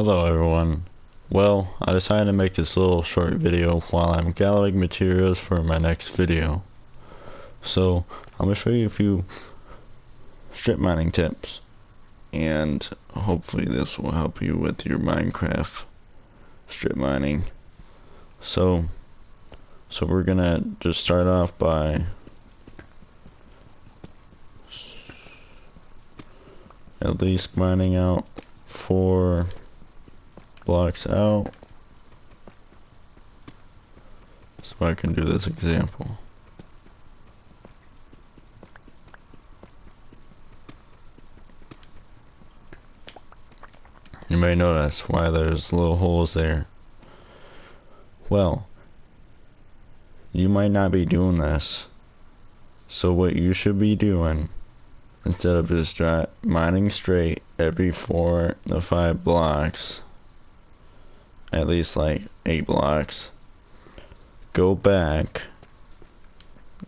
Hello everyone. Well, I decided to make this little short video while I'm gathering materials for my next video. So, I'm going to show you a few strip mining tips, and hopefully this will help you with your Minecraft strip mining. So we're gonna just start off by at least mining out 4 blocks out, so I can do this example. You may notice why there's little holes there. Well, you might not be doing this, so what you should be doing, instead of just mining straight every 4 to 5 blocks, at least like 8 blocks, go back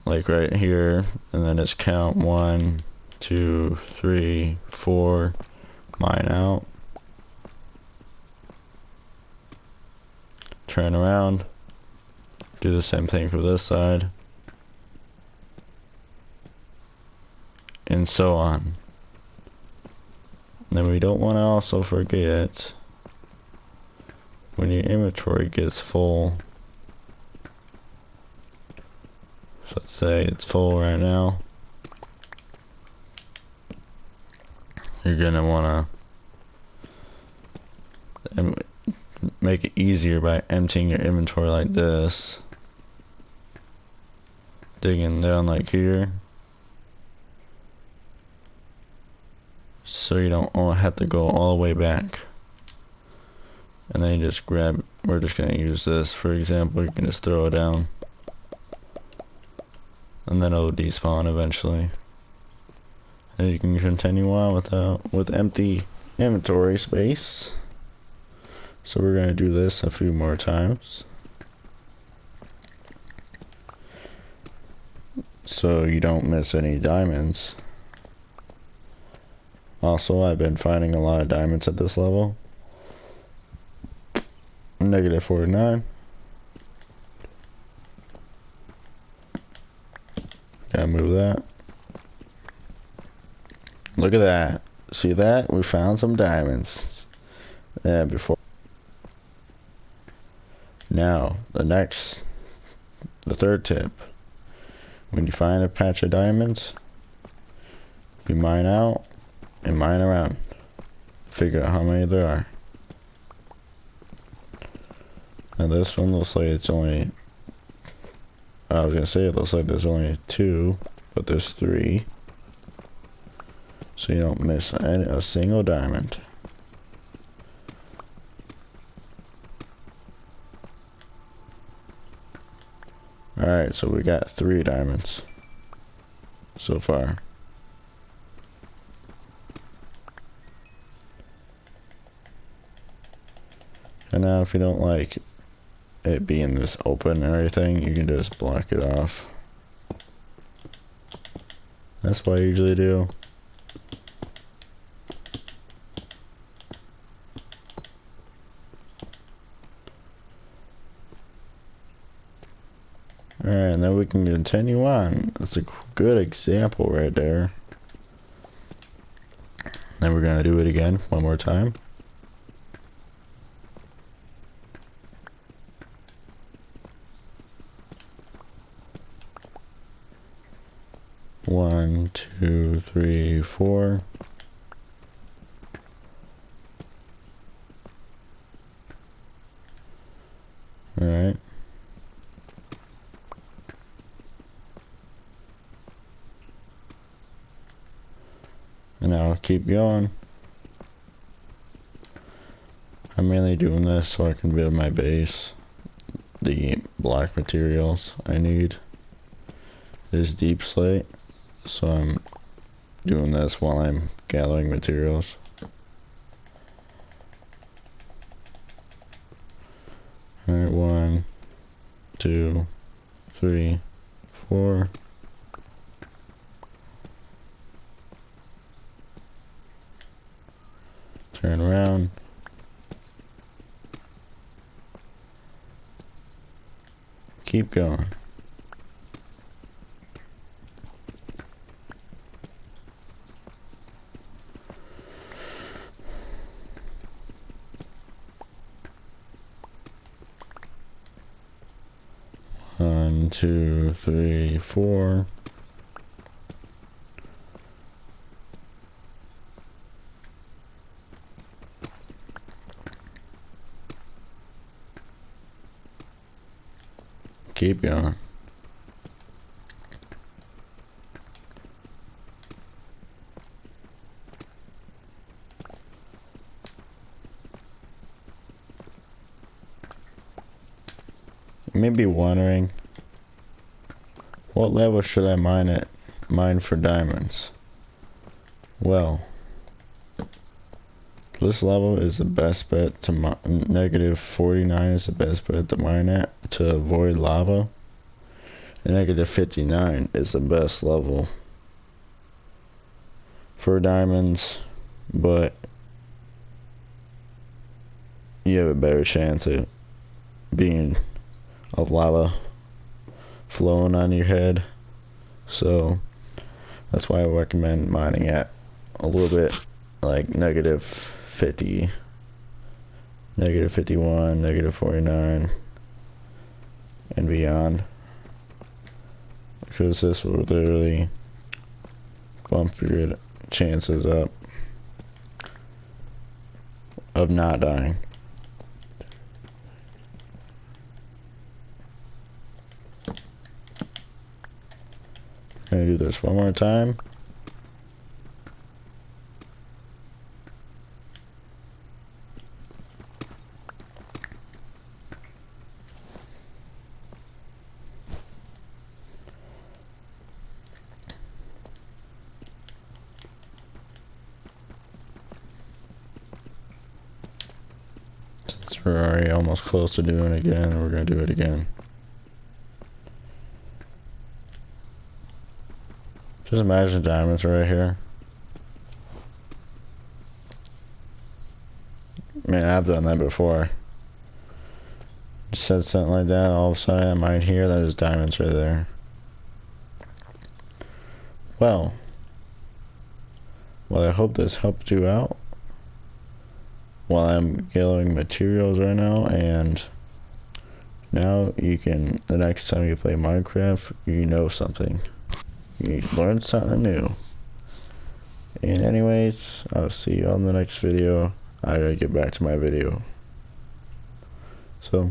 like right here and then just count 1, 2, 3, 4, mine out, turn around, do the same thing for this side, and so on. Then we don't want to also forget, when your inventory gets full, so let's say it's full right now, you're gonna want to make it easier by emptying your inventory like this, digging down like here, so you don't have to go all the way back. And then you just grab, we're just going to use this for example, you can just throw it down and then it'll despawn eventually, and you can continue on with empty inventory space. So we're going to do this a few more times so you don't miss any diamonds. Also, I've been finding a lot of diamonds at this level. Negative 49. Gotta move that. Look at that. See that? We found some diamonds. Yeah, before. Now, the third tip. When you find a patch of diamonds, you mine out and mine around. Figure out how many there are. Now this one looks like it's only, I was gonna say it looks like there's only 2, but there's 3. So you don't miss a single diamond. Alright, so we got 3 diamonds so far. And now if you don't like it being this open and everything, you can just block it off. That's what I usually do. Alright, and then we can continue on. That's a good example right there. Then we're gonna do it again one more time. One, 2, 3, 4. Alright. And now I'll keep going. I'm mainly doing this so I can build my base. The black materials I need is deep slate, so I'm doing this while I'm gathering materials. Alright, 1, 2, 3, 4. Turn around. Keep going. One, two, three, four. Keep going. You may be wondering, what level should I mine for diamonds? Well, this level is the best bet to mine. Negative 49 is the best bet to mine at to avoid lava. And negative 59 is the best level for diamonds, but you have a better chance of lava flowing on your head. So that's why I recommend mining at a little bit like negative 50, negative 51, negative 49 and beyond, because this will literally bump your chances up of not dying. Gonna do this one more time. Since we're already almost close to doing it again, we're gonna do it again. Just imagine diamonds right here. Man, I've done that before. Just said something like that, all of a sudden I might hear that there's diamonds right there. Well, I hope this helped you out. While I'm gathering materials right now, and now you can, the next time you play Minecraft, you know something. You learned something new. And anyways, I'll see you on the next video. I gotta get back to my video. So,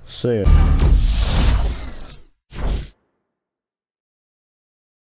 see ya.